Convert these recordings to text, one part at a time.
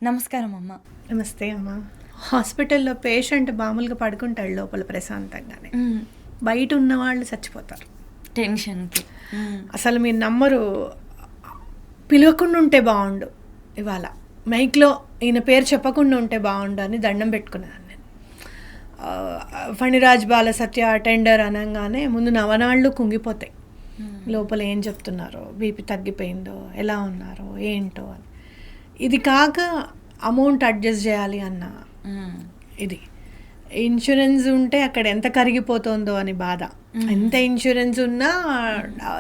నమస్కారం అమ్మ. నమస్తే అమ్మ. హాస్పిటల్లో పేషెంట్ మామూలుగా పడుకుంటాడు లోపల ప్రశాంతంగానే, బయట ఉన్న వాళ్ళు చచ్చిపోతారు టెన్షన్కి. అసలు మీరు నమ్మరు, పిలవకుండా ఉంటే బాగుండు, ఇవాళ మైక్లో ఈయన పేరు చెప్పకుండా ఉంటే బాగుండు అని దండం పెట్టుకున్నాను నేను. ఫణిరాజ్ బాలసత్య అటెండర్ అనగానే ముందు నవనాళ్ళు కుంగిపోతాయి, లోపల ఏం చెప్తున్నారో, బీపీ తగ్గిపోయిందో, ఎలా ఉన్నారో ఏంటో అని. ఇది కాక అమౌంట్ అడ్జస్ట్ చేయాలి అన్న ఇది, ఇన్సూరెన్స్ ఉంటే అక్కడ ఎంత కరిగిపోతుందో అని బాధ. ఎంత ఇన్సూరెన్స్ ఉన్నా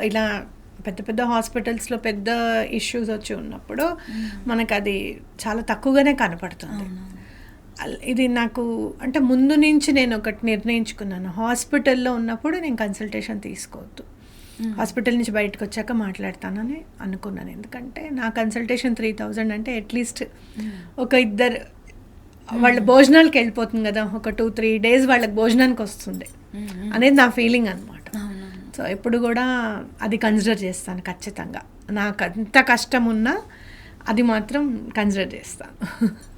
ఇలా పెద్ద పెద్ద హాస్పిటల్స్లో పెద్ద ఇష్యూస్ వచ్చి ఉన్నప్పుడు మనకు అది చాలా తక్కువగానే కనపడుతుంది. ఇది నాకు అంటే ముందు నుంచి నేను ఒకటి నిర్ణయించుకున్నాను, హాస్పిటల్లో ఉన్నప్పుడు నేను కన్సల్టేషన్ తీసుకోవద్దు, హాస్పిటల్ నుంచి బయటకు వచ్చాక మాట్లాడతానని అనుకున్నాను. ఎందుకంటే నా కన్సల్టేషన్ 3000 అంటే అట్లీస్ట్ ఒక ఇద్దరు వాళ్ళ భోజనాలకి వెళ్ళిపోతుంది కదా, ఒక 2-3 days వాళ్ళకి భోజనానికి వస్తుంది అనేది నా ఫీలింగ్ అనమాట. సో ఎప్పుడు కూడా అది కన్సిడర్ చేస్తాను ఖచ్చితంగా, నాకు అంత కష్టం ఉన్నా అది మాత్రం కన్సిడర్ చేస్తాను.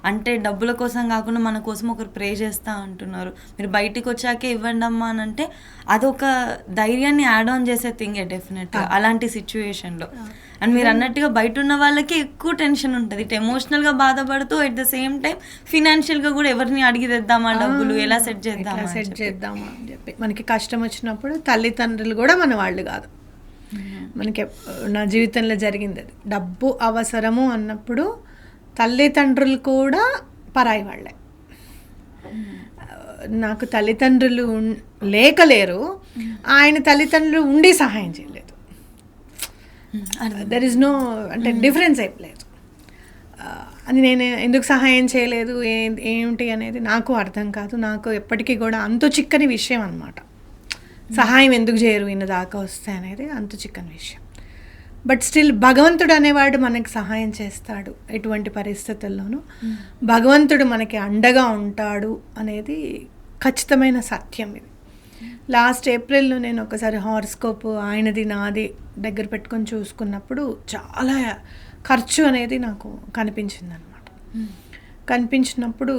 అంటే డబ్బుల కోసం కాకుండా మన కోసం ఒకరు ప్రే చేస్తా అంటున్నారు, మీరు బయటికి వచ్చాకే ఇవ్వండి అమ్మా అని అంటే అదొక ధైర్యాన్ని యాడ్ ఆన్ చేసే థింగే డెఫినెట్గా అలాంటి సిచ్యువేషన్లో. అండ్ మీరు అన్నట్టుగా బయట ఉన్న వాళ్ళకి ఎక్కువ టెన్షన్ ఉంటుంది, ఇటు ఎమోషనల్గా బాధపడుతూ అట్ ద సేమ్ టైం ఫినాన్షియల్గా కూడా ఎవరిని అడిగి తెద్దామా డబ్బులు, ఎలా సెట్ చేద్దామా అని చెప్పి. మనకి కష్టం వచ్చినప్పుడు తల్లిదండ్రులు కూడా మన వాళ్ళు కాదు. మనకి నా జీవితంలో జరిగింది అది, డబ్బు అవసరము అన్నప్పుడు తల్లిదండ్రులు కూడా పరాయి వాళ్ళే. నాకు తల్లిదండ్రులు లేకలేరు, ఆయన తల్లిదండ్రులు ఉండి సహాయం చేయలేదు. దెర్ ఇస్ నో అంటే డిఫరెన్స్ అయిపోలేదు. అది నేను ఎందుకు సహాయం చేయలేదు ఏమిటి అనేది నాకు అర్థం కాదు. నాకు ఎప్పటికీ కూడా అంతు చిక్కని విషయం అన్నమాట, సహాయం ఎందుకు చేయరు ఈయన దాకా వస్తే అనేది అంతు చిక్కని విషయం. బట్ స్టిల్ భగవంతుడు అనేవాడు మనకి సహాయం చేస్తాడు ఎటువంటి పరిస్థితుల్లోనూ, భగవంతుడు మనకి అండగా ఉంటాడు అనేది ఖచ్చితమైన సత్యం. ఇది లాస్ట్ ఏప్రిల్లో నేను ఒకసారి హారోస్కోప్ ఆయనది నాది దగ్గర పెట్టుకొని చూసుకున్నప్పుడు చాలా ఖర్చు అనేది నాకు కనిపించింది అనమాట. కనిపించినప్పుడు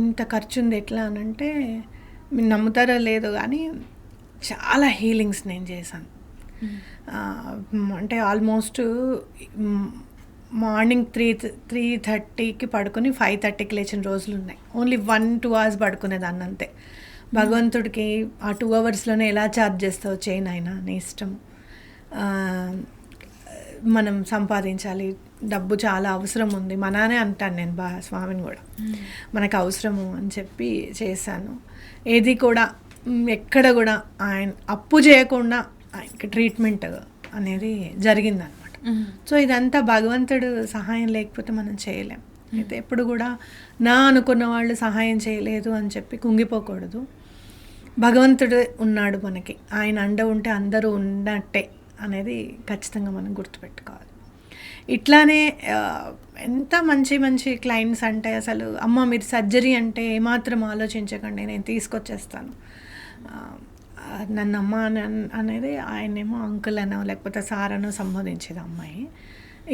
ఇంత ఖర్చు ఉంది ఎట్లా అనంటే, మీరు నమ్ముతారో లేదో కానీ చాలా హీలింగ్స్ నేను చేశాను. అంటే ఆల్మోస్ట్ మార్నింగ్ 3:30కి పడుకొని 5:30కి లేచిన రోజులు ఉన్నాయి. ఓన్లీ 1-2 hours పడుకునేదాన్ని అంతే. భగవంతుడికి ఆ 2 hours ఎలా ఛార్జ్ చేస్తావు చేయను, ఆయన నీ ఇష్టం, మనం సంపాదించాలి, డబ్బు చాలా అవసరం ఉంది, మనానే అంటాను నేను స్వామిని కూడా, మనకు అవసరము అని చెప్పి చేశాను. ఏది కూడా ఎక్కడ కూడా ఆయన అప్పు చేయకుండా ఆయనకి ట్రీట్మెంట్ అనేది జరిగిందనమాట. సో ఇదంతా భగవంతుడు సహాయం లేకపోతే మనం చేయలేం. అయితే ఎప్పుడు కూడా నా అనుకున్న వాళ్ళు సహాయం చేయలేదు అని చెప్పి కుంగిపోకూడదు. భగవంతుడు ఉన్నాడు మనకి, ఆయన అండ ఉంటే అందరూ ఉన్నట్టే అనేది ఖచ్చితంగా మనం గుర్తుపెట్టుకోవాలి. ఇట్లానే ఎంత మంచి మంచి క్లయింట్స్ అంటే, అసలు అమ్మ మీరు సర్జరీ అంటే ఏమాత్రం ఆలోచించకండి, నేను తీసుకొచ్చేస్తాను, నన్ను అమ్మ అనేది ఆయనేమో అంకుల్ అనో లేకపోతే సార్ అనో సంబోధించేది అమ్మాయి.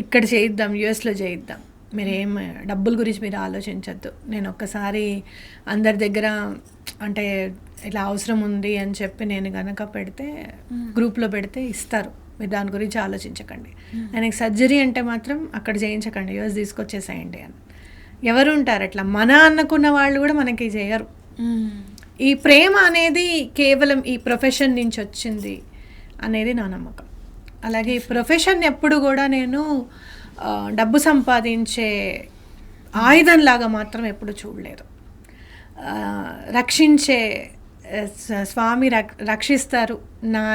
ఇక్కడ చేయిద్దాం, యూఎస్లో చేయిద్దాం, మీరేం డబ్బుల గురించి మీరు ఆలోచించద్దు, నేను ఒక్కసారి అందరి దగ్గర అంటే ఇలా అవసరం ఉంది అని చెప్పి నేను కనుక పెడితే గ్రూప్లో పెడితే ఇస్తారు, మీరు దాని గురించి ఆలోచించకండి, ఆయనకి సర్జరీ అంటే మాత్రం అక్కడ చేయించకండి, యూఎస్ తీసుకొచ్చేసేయండి అని. ఎవరు ఉంటారు అట్లా? మన అనుకున్న వాళ్ళు కూడా మనకి చేయరు. ఈ ప్రేమ అనేది కేవలం ఈ ప్రొఫెషన్ నుంచి వచ్చింది అనేది నా నమ్మకం. అలాగే ఈ ప్రొఫెషన్ ఎప్పుడు కూడా నేను డబ్బు సంపాదించే ఆయుధంలాగా మాత్రం ఎప్పుడు చూడలేదు. రక్షించే స్వామి రక్షిస్తారు,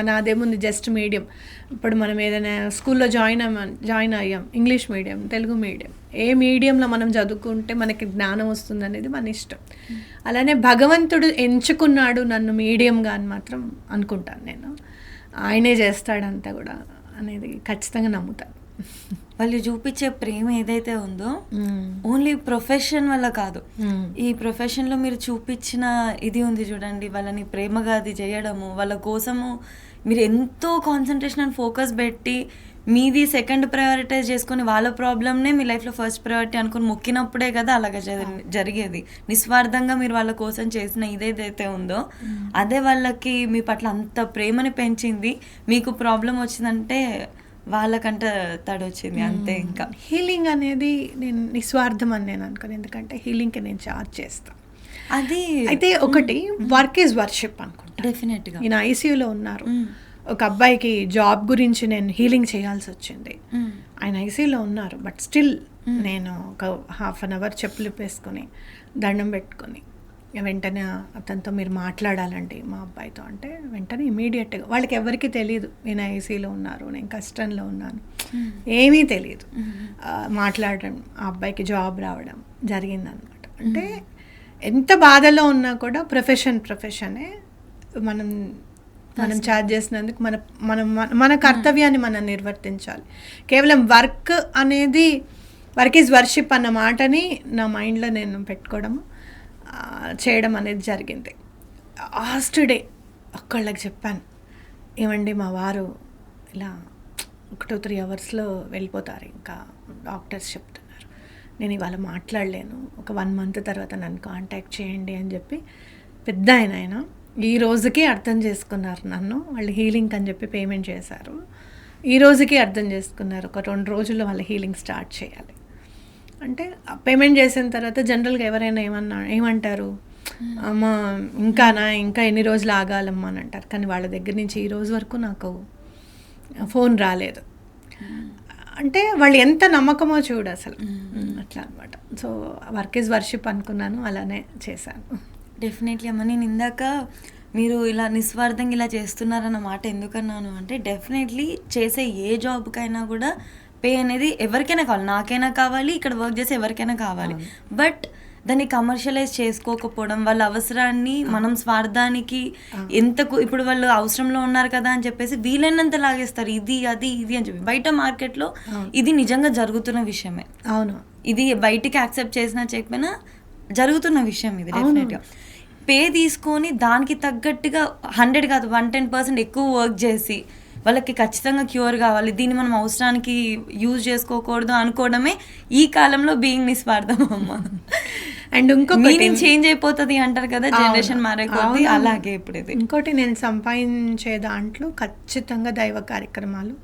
నాదేముంది జస్ట్ మీడియం. ఇప్పుడు మనం ఏదైనా స్కూల్లో జాయిన్ అయ్యాం, ఇంగ్లీష్ మీడియం, తెలుగు మీడియం, ఏ మీడియంలో మనం చదువుకుంటే మనకి జ్ఞానం వస్తుంది అనేది మన ఇష్టం. అలానే భగవంతుడు ఎంచుకున్నాడు నన్ను మీడియంగా అని మాత్రం అనుకుంటాను నేను, ఆయనే చేస్తాడంతా కూడా అనేది ఖచ్చితంగా నమ్ముతాను. వాళ్ళు చూపించే ప్రేమ ఏదైతే ఉందో ఓన్లీ ప్రొఫెషన్ వల్ల కాదు, ఈ ప్రొఫెషన్లో మీరు చూపించిన ఇది ఉంది చూడండి, వాళ్ళని ప్రేమగా అది చేయడము, వాళ్ళ కోసము మీరు ఎంతో కాన్సన్ట్రేషన్ అండ్ ఫోకస్ పెట్టి మీది సెకండ్ ప్రయారిటైజ్ చేసుకొని వాళ్ళ ప్రాబ్లమ్నే మీ లైఫ్లో ఫస్ట్ ప్రయారిటీ అనుకుని మొక్కినప్పుడే కదా అలాగ జరిగేది. నిస్వార్థంగా మీరు వాళ్ళ కోసం చేసిన ఇదేదైతే ఉందో అదే వాళ్ళకి మీ పట్ల అంత ప్రేమని పెంచింది. మీకు ప్రాబ్లం వచ్చిందంటే వాళ్ళకంట తడొచ్చింది అంతే. ఇంకా హీలింగ్ అనేది నేను నిస్వార్థం అని నేను అనుకోను, ఎందుకంటే హీలింగ్కి నేను చార్జ్ చేస్తాను. అది అయితే ఒకటి వర్క్ ఈజ్ వర్షిప్ అనుకుంటా. డెఫినెట్గా నేను ఐసీయూలో ఉన్నారు, ఒక అబ్బాయికి జాబ్ గురించి నేను హీలింగ్ చేయాల్సి వచ్చింది. ఆయన ఐసీయూలో ఉన్నారు, బట్ స్టిల్ నేను ఒక హాఫ్ అన్ అవర్ చెప్పులు వేసుకొని దండం పెట్టుకొని వెంటనే అతనితో మీరు మాట్లాడాలండి మా అబ్బాయితో అంటే వెంటనే ఇమీడియట్గా, వాళ్ళకి ఎవరికి తెలియదు నేను ఐసీయూలో ఉన్నారు, నేను కష్టంలో ఉన్నాను, ఏమీ తెలియదు. మాట్లాడడం, ఆ అబ్బాయికి జాబ్ రావడం జరిగిందనమాట. అంటే ఎంత బాధలో ఉన్నా కూడా ప్రొఫెషనే మనం ఛార్జ్ చేసినందుకు మన కర్తవ్యాన్ని మనం నిర్వర్తించాలి. కేవలం వర్క్ ఈజ్ వర్షిప్ అన్న మాటని నా మైండ్లో నేను పెట్టుకోవడము చేయడం అనేది జరిగింది. లాస్ట్ డే ఒక్కళ్ళకి చెప్పాను, ఏమండి మా వారు ఇలా 2-3 అవర్స్లో వెళ్ళిపోతారు, ఇంకా డాక్టర్స్ చెప్తున్నారు, నేను ఇవాళ మాట్లాడలేను, ఒక 1 మంత్ తర్వాత నన్ను కాంటాక్ట్ చేయండి అని చెప్పి పెద్ద ఆయన ఈ రోజుకి అర్థం చేసుకున్నారు నన్ను. వాళ్ళు హీలింగ్ అని చెప్పి పేమెంట్ చేశారు, ఈ రోజుకి అర్థం చేసుకున్నారు ఒక 2 రోజుల్లో వాళ్ళ హీలింగ్ స్టార్ట్ చేయాలి అంటే. పేమెంట్ చేసిన తర్వాత జనరల్గా ఎవరైనా ఏమంటారు, అమ్మ ఇంకా ఎన్ని రోజులు ఆగాలమ్మా అని అంటారు. కానీ వాళ్ళ దగ్గర నుంచి ఈ రోజు వరకు నాకు ఫోన్ రాలేదు. అంటే వాళ్ళు ఎంత నమ్మకమో చూడు అసలు, అట్లా అనమాట. సో వర్క్ ఈజ్ వర్షిప్ అనుకున్నాను, అలానే చేశాను. డెఫినెట్లీ అమ్మ. నేను ఇందాక మీరు ఇలా నిస్వార్థంగా ఇలా చేస్తున్నారన్న మాట ఎందుకన్నాను అంటే, డెఫినెట్లీ చేసే ఏ జాబ్కైనా కూడా పే అనేది ఎవరికైనా కావాలి, నాకైనా కావాలి, ఇక్కడ వర్క్ చేసే ఎవరికైనా కావాలి. బట్ దాన్ని కమర్షియలైజ్ చేసుకోకపోవడం, వాళ్ళ అవసరాన్ని మనం స్వార్థానికి ఇప్పుడు వాళ్ళు అవసరంలో ఉన్నారు కదా అని చెప్పేసి వీలైనంత లాగేస్తారు, ఇది అది ఇది అని చెప్పి. బయట మార్కెట్లో ఇది నిజంగా జరుగుతున్న విషయమే. అవును, ఇది బయటికి యాక్సెప్ట్ చేసినా చేయకపోయినా జరుగుతున్న విషయం ఇది. డెఫినెట్గా పే తీసుకొని దానికి తగ్గట్టుగా 100 కాదు 110% ఎక్కువ వర్క్ చేసి వాళ్ళకి ఖచ్చితంగా క్యూర్ కావాలి, దీన్ని మనం అవసరానికి యూజ్ చేసుకోకూడదు అనుకోవడమే ఈ కాలంలో బీయింగ్ నిస్వార్థం అమ్మ. అండ్ ఇంకొకటి చేంజ్ అయిపోతుంది అంటారు కదా, జనరేషన్ మారే కొద్దీ, అలాగే ఇప్పుడు ఇది. ఇంకోటి, నేను సంపాదించే దాంట్లో ఖచ్చితంగా దైవ కార్యక్రమాలు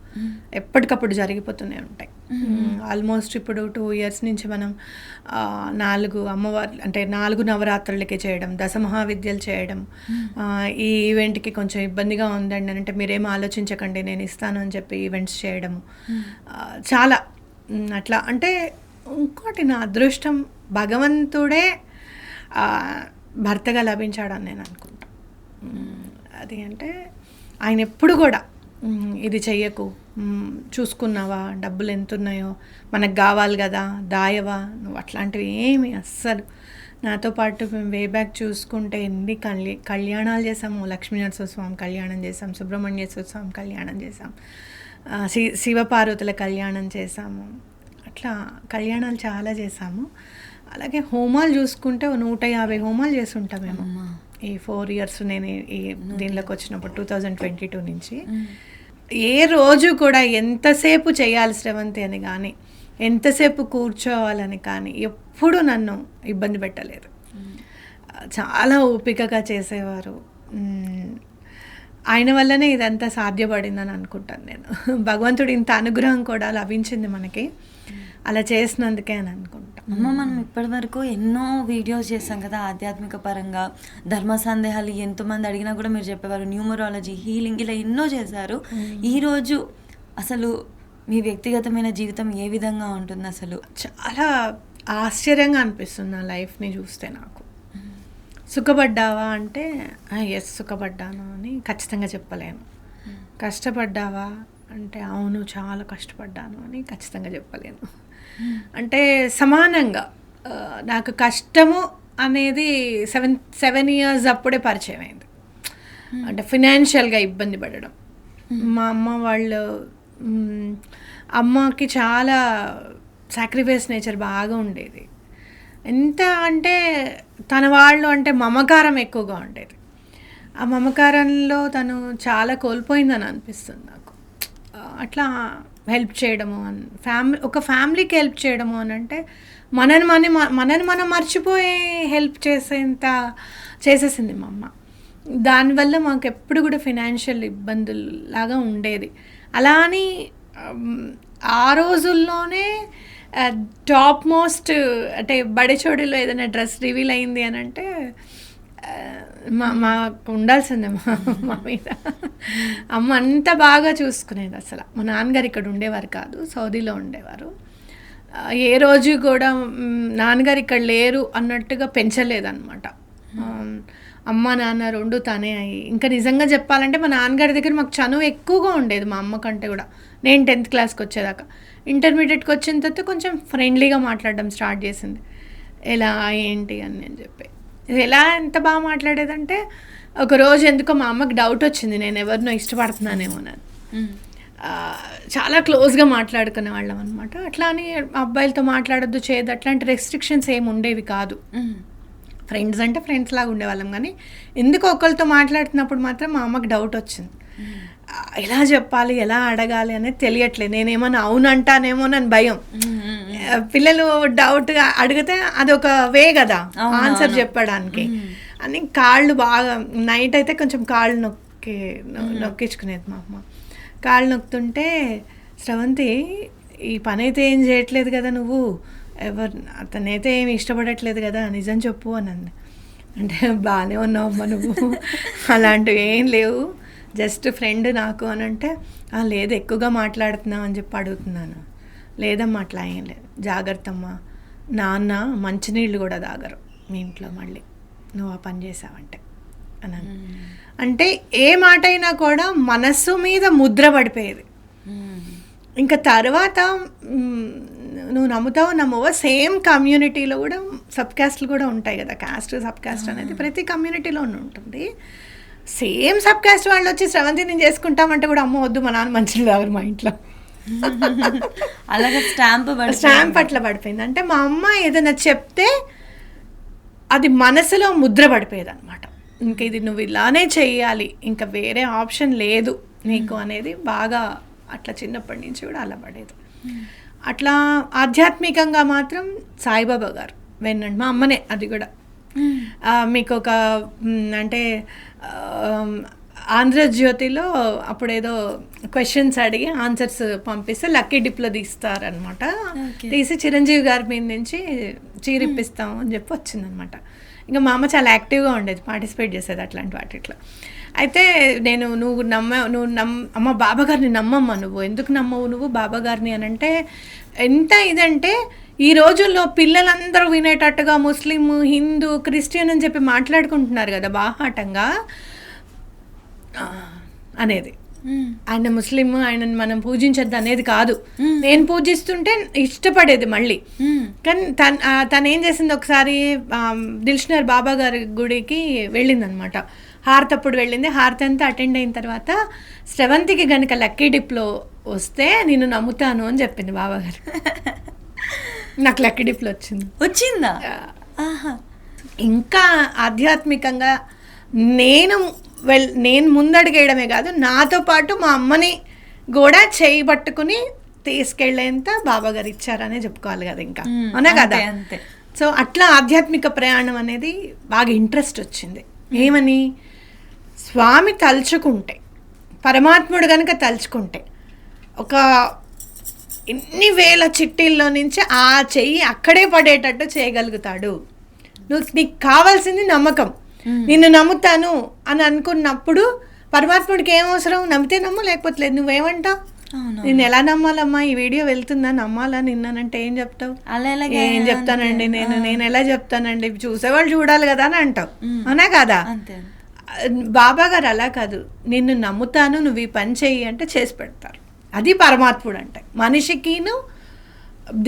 ఎప్పటికప్పుడు జరిగిపోతూనే ఉంటాయి. ఆల్మోస్ట్ ఇప్పుడు 2 years నుంచి మనం 4 అమ్మవార్లు అంటే 4 నవరాత్రులకి చేయడం, దశమహావిద్యలు చేయడం. ఈ ఈవెంట్కి కొంచెం ఇబ్బందిగా ఉందండి అని అంటే మీరేం ఆలోచించకండి నేను ఇస్తాను అని చెప్పి ఈవెంట్స్ చేయడము చాలా అట్లా. అంటే ఇంకోటి, నా అదృష్టం భగవంతుడే భర్తగా లభించాడని నేను అనుకుంటా. అది అంటే ఆయన ఎప్పుడు కూడా ఇది చెయ్యకు, చూసుకున్నావా, డబ్బులు ఎంత ఉన్నాయో, మనకు కావాలి కదా, దాయవా, నువ్వు అట్లాంటివి ఏమి అస్సలు. నాతో పాటు మేము వే బ్యాక్ చూసుకుంటే ఎన్ని కళ్యాణాలు చేసాము. లక్ష్మీనరసింహస్వామి కళ్యాణం చేసాం, సుబ్రహ్మణ్యేశ్వర స్వామి కళ్యాణం చేసాం, శివపార్వతుల కళ్యాణం చేసాము, అట్లా కళ్యాణాలు చాలా చేసాము. అలాగే హోమాలు చూసుకుంటే 150 హోమాలు చేసి ఉంటాం మేము ఈ 4 years నేను ఈ దీనిలోకి వచ్చినప్పుడు 2022 నుంచి. ఏ రోజు కూడా ఎంతసేపు చేయాలి శ్రవంతి అని కానీ, ఎంతసేపు కూర్చోవాలని కానీ ఎప్పుడు నన్ను ఇబ్బంది పెట్టలేదు. చాలా ఓపికగా చేసేవారు. ఆయన వల్లనే ఇదంతా సాధ్యపడిందని అనుకుంటాను నేను. భగవంతుడు ఇంత అనుగ్రహం కూడా లభించింది మనకి అలా చేసినందుకే అని అనుకుంటాం. అమ్మ, మనం ఇప్పటి వరకు ఎన్నో వీడియోస్ చేసాం కదా ఆధ్యాత్మిక పరంగా, ధర్మ సందేహాలు ఎంతోమంది అడిగినా కూడా మీరు చెప్పేవారు, న్యూమరాలజీ, హీలింగ్, ఇలా ఎన్నో చేశారు. ఈరోజు అసలు మీ వ్యక్తిగతమైన జీవితం ఏ విధంగా ఉంటుంది? అసలు చాలా ఆశ్చర్యంగా అనిపిస్తుంది నా లైఫ్ని చూస్తే. నాకు సుఖపడ్డావా అంటే ఎస్ సుఖపడ్డాను అని ఖచ్చితంగా చెప్పలేను. కష్టపడ్డావా అంటే అవును చాలా కష్టపడ్డాను అని ఖచ్చితంగా చెప్పలేను. అంటే సమానంగా నాకు కష్టము అనేది 7 years అప్పుడే పరిచయం అయింది. అంటే ఫినాన్షియల్గా ఇబ్బంది పడడం. మా అమ్మకి చాలా సాక్రిఫైస్ నేచర్ బాగా ఉండేది. ఎంత అంటే తన వాళ్ళు అంటే మమకారం ఎక్కువగా ఉండేది. ఆ మమకారంలో తను చాలా కోల్పోయిందని అనిపిస్తుంది నాకు. అట్లా హెల్ప్ చేయడము అని ఒక ఫ్యామిలీకి హెల్ప్ చేయడము అని అంటే మనని మనం మర్చిపోయి హెల్ప్ చేసేంత చేసేసింది మా అమ్మ. దానివల్ల మాకు ఎప్పుడు కూడా ఫినాన్షియల్ ఇబ్బందులు లాగా ఉండేది. అలా అని ఆ రోజుల్లోనే టాప్ మోస్ట్ అంటే బడిచోడిలో ఏదైనా డ్రెస్ రివీల్ అయింది అని అంటే మాకు ఉండాల్సిందే మా మీద. అమ్మ అంత బాగా చూసుకునేది అసలు. మా నాన్నగారు ఇక్కడ ఉండేవారు కాదు, సౌదీలో ఉండేవారు. ఏ రోజు కూడా నాన్నగారు ఇక్కడ లేరు అన్నట్టుగా పెంచలేదన్నమాట. అమ్మ నాన్న రెండు తనే అయ్యి. ఇంకా నిజంగా చెప్పాలంటే మా నాన్నగారి దగ్గర మాకు చనువు ఎక్కువగా ఉండేది మా అమ్మ కంటే కూడా. నేను 10th క్లాస్కి వచ్చేదాకా, ఇంటర్మీడియట్కి వచ్చిన తర్వాత కొంచెం ఫ్రెండ్లీగా మాట్లాడడం స్టార్ట్ చేసింది. ఎలా ఏంటి అని నేను చెప్పి ఎలా ఎంత బాగా మాట్లాడేదంటే ఒకరోజు ఎందుకో మా అమ్మకి డౌట్ వచ్చింది నేను ఎవరినో ఇష్టపడుతున్నానేమోనని. చాలా క్లోజ్గా మాట్లాడుకునే వాళ్ళం అనమాట. అట్లా అని అబ్బాయిలతో మాట్లాడొద్దు చేయొద్దు అట్లాంటి రెస్ట్రిక్షన్స్ ఏమి ఉండేవి కాదు. ఫ్రెండ్స్ అంటే ఫ్రెండ్స్ లాగా ఉండేవాళ్ళం. కానీ ఎందుకు ఒకరితో మాట్లాడుతున్నప్పుడు మాత్రం మా అమ్మకి డౌట్ వచ్చింది. ఎలా చెప్పాలి ఎలా అడగాలి అనేది తెలియట్లేదు. నేనేమన్నా అవునంటానేమో అని భయం. పిల్లలు డౌట్గా అడిగితే అదొక వే కదా ఆన్సర్ చెప్పడానికి అని కాళ్ళు బాగా నైట్ అయితే కొంచెం కాళ్ళు నొక్కించుకునేది మా అమ్మ. కాళ్ళు నొక్కుతుంటే స్రవంతి ఈ పని అయితే ఏం చేయట్లేదు కదా నువ్వు, అతనైతే ఏమి ఇష్టపడట్లేదు కదా నిజం చెప్పు అని అంది. అంటే బాగానే ఉన్నావు అమ్మ నువ్వు, అలాంటివి ఏం లేవు, జస్ట్ ఫ్రెండ్ నాకు అని అంటే లేదు ఎక్కువగా మాట్లాడుతున్నావు అని చెప్పి అడుగుతున్నాను. లేదమ్మా అట్లా ఏం లేదు, జాగ్రత్త అమ్మా, నాన్న మంచినీళ్ళు కూడా తాగరు మీ ఇంట్లో మళ్ళీ నువ్వు ఆ పని చేసావంటే అని. అంటే ఏ మాట అయినా కూడా మనస్సు మీద ముద్ర పడిపోయేది. ఇంకా తర్వాత నువ్వు నమ్ముతావో నమ్మవో సేమ్ కమ్యూనిటీలో కూడా సబ్ కాస్ట్లు కూడా ఉంటాయి కదా, కాస్ట్ సబ్ కాస్ట్ అనేది ప్రతి కమ్యూనిటీలో ఉంటుంది. సేమ్ సబ్ కాస్ట్ వాళ్ళు వచ్చి స్రవంతి నేను చేసుకుంటామంటే కూడా అమ్మ వద్దు మా నాన్న మంచిగా తాగరు మా ఇంట్లో. అలాగే స్టాంప్ అట్లా పడిపోయింది. అంటే మా అమ్మ ఏదైనా చెప్తే అది మనసులో ముద్ర పడిపోయేది అనమాట. ఇంక ఇది నువ్వు ఇలానే చెయ్యాలి, ఇంకా వేరే ఆప్షన్ లేదు నీకు అనేది బాగా అట్లా చిన్నప్పటి నుంచి కూడా అలా పడేది. అట్లా ఆధ్యాత్మికంగా మాత్రం సాయిబాబా గారు వినండి, మా అమ్మనే అది కూడా. మీకు ఒక అంటే ఆంధ్రజ్యోతిలో అప్పుడేదో క్వశ్చన్స్ అడిగి ఆన్సర్స్ పంపిస్తే లక్కీ డిప్లో తీస్తారనమాట. తీసి చిరంజీవి గారి మీద నుంచి చీరిప్పిస్తాం అని చెప్పి వచ్చిందనమాట. ఇంకా మా అమ్మ చాలా యాక్టివ్గా ఉండేది, పార్టిసిపేట్ చేసేది అట్లాంటి వాటిట్లో. అయితే నేను అమ్మ బాబాగారిని నమ్మమ్మా, నువ్వు ఎందుకు నమ్మవు నువ్వు బాబాగారిని అని అంటే ఎంత ఇదంటే ఈ రోజుల్లో పిల్లలందరూ వినేటట్టుగా ముస్లిం హిందూ క్రిస్టియన్ అని చెప్పి మాట్లాడుకుంటున్నారు కదా బాహాటంగా అనేది. ఆయన ముస్లిం, ఆయనను మనం పూజించద్దు అనేది కాదు. నేను పూజిస్తుంటే ఇష్టపడేది మళ్ళీ. కానీ తను ఏం చేసింది, ఒకసారి దిల్షుఖ్నగర్ బాబా గారి గుడికి వెళ్ళిందనమాట. హారతి అప్పుడు వెళ్ళింది. హారతి అంతా అటెండ్ అయిన తర్వాత స్రవంతికి కనుక లక్కీ డిప్లో వస్తే నేను నమ్ముతాను అని చెప్పింది బాబాగారు. నాకు లక్కీ డిప్లో వచ్చిందా? ఇంకా ఆధ్యాత్మికంగా నేను ముందడుగేయడమే కాదు, నాతో పాటు మా అమ్మని కూడా చేయి పట్టుకుని తీసుకెళ్లేంత బాబాగారు ఇచ్చారనే చెప్పుకోవాలి కదా ఇంకా, అవునా కదా. సో అట్లా ఆధ్యాత్మిక ప్రయాణం అనేది బాగా ఇంట్రెస్ట్ వచ్చింది. ఏమని, స్వామి తలుచుకుంటే, పరమాత్ముడు కనుక తలుచుకుంటే ఒక ఎన్ని వేల చిట్టీల్లో నుంచి ఆ చెయ్యి అక్కడే పడేటట్టు చేయగలుగుతాడు. నీకు కావాల్సింది నమ్మకం. నిన్ను నమ్ముతాను అని అనుకున్నప్పుడు పరమాత్ముడికి ఏం అవసరం, నమ్మితే నమ్ము లేకపోతే లేదు. నువ్వేమంటావు, నేను ఎలా నమ్మాలమ్మా, ఈ వీడియో వెళ్తుందా, నమ్మాలా నిన్నానంటే ఏం చెప్తావు? ఏం చెప్తానండి నేను ఎలా చెప్తానండి, చూసేవాళ్ళు చూడాలి కదా అని అంటావు, అవునా కదా. బాబా గారు అలా కాదు, నిన్ను నమ్ముతాను నువ్వు ఈ పని చెయ్యి అంటే చేసి పెడతారు. అది పరమాత్ముడు అంటే. మనిషికిను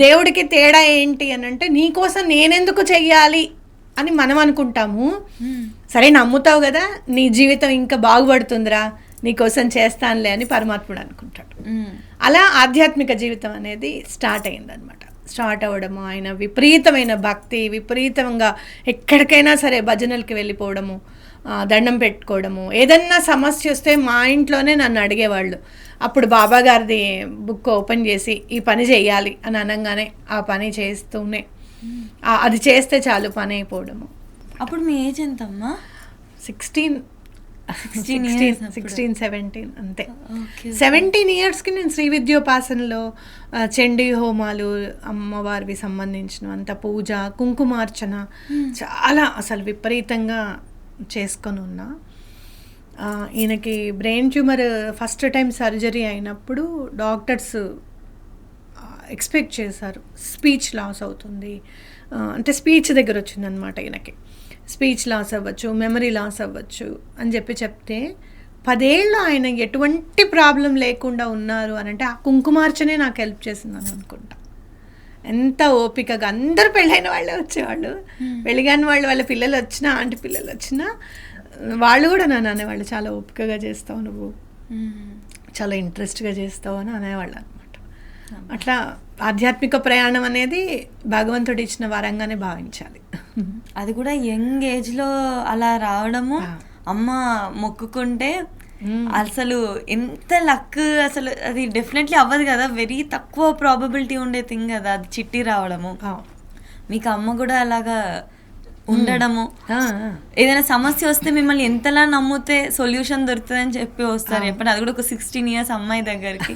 దేవుడికి తేడా ఏంటి అని అంటే, నీకోసం నేనెందుకు చెయ్యాలి అని మనం అనుకుంటాము. సరే నమ్ముతావు కదా, నీ జీవితం ఇంకా బాగుపడుతుందిరా, నీకోసం చేస్తానులే అని పరమాత్ముడు అనుకుంటాడు. అలా ఆధ్యాత్మిక జీవితం అనేది స్టార్ట్ అయిందనమాట. స్టార్ట్ అవ్వడము, ఆయన విపరీతమైన భక్తి, విపరీతంగా ఎక్కడికైనా సరే భజనలకి వెళ్ళిపోవడము, దండం పెట్టుకోవడము. ఏదన్నా సమస్య వస్తే మా ఇంట్లోనే నన్ను అడిగేవాళ్ళు. అప్పుడు బాబా గారిది బుక్ ఓపెన్ చేసి ఈ పని చేయాలి అని అనగానే ఆ పని చేస్తూనే అది చేస్తే చాలు పని అయిపోవడము. అప్పుడు మీ ఏజ్ ఎంతమ్మా? 16, 17 అంతే. 17 ఇయర్స్కి నేను శ్రీ విద్యోపాసనలో చండీ హోమాలు, అమ్మవారివి సంబంధించిన అంత పూజ, కుంకుమార్చన చాలా అసలు విపరీతంగా చేసుకొని ఉన్నా. ఈయనకి brain tumour first time surgery అయినప్పుడు డాక్టర్స్ ఎక్స్పెక్ట్ చేశారు స్పీచ్ లాస్ అవుతుంది, అంటే స్పీచ్ దగ్గర వచ్చిందనమాట. ఈయనకి స్పీచ్ లాస్ అవ్వచ్చు, మెమరీ లాస్ అవ్వచ్చు అని చెప్తే 10 ఏళ్ళు ఆయన ఎటువంటి ప్రాబ్లం లేకుండా ఉన్నారు అని అంటే ఆ కుంకుమార్చనే నాకు హెల్ప్ చేసిందని అనుకుంటా. ఎంత ఓపికగా అందరు పెళ్ళైన వాళ్ళే వచ్చేవాళ్ళు, పెళ్ళిగాని వాళ్ళు వాళ్ళ పిల్లలు వచ్చినా, ఆంటీ పిల్లలు వచ్చినా వాళ్ళు కూడా నన్ను అనేవాళ్ళు, చాలా ఓపికగా చేస్తావు నువ్వు, చాలా ఇంట్రెస్ట్గా చేస్తావు అని అనేవాళ్ళు అనమాట. అట్లా ఆధ్యాత్మిక ప్రయాణం అనేది భగవంతుడు ఇచ్చిన వరంగానే భావించాలి. అది కూడా యంగ్ ఏజ్లో అలా రావడము, అమ్మ మొక్కుకుంటే అసలు ఎంత లక్. అసలు అది డెఫినెట్లీ అవ్వదు కదా, వెరీ తక్కువ ప్రాబబిలిటీ ఉండే థింగ్ కదా అది చిట్టి రావడము. మీకు అమ్మ కూడా అలాగా ఉండడము, ఏదైనా సమస్య వస్తే మిమ్మల్ని ఎంతలా నమ్మితే సొల్యూషన్ దొరుకుతుంది అని చెప్పి వస్తారు ఎప్పుడు. అది కూడా ఒక 16 ఇయర్స్ అమ్మాయి దగ్గరికి.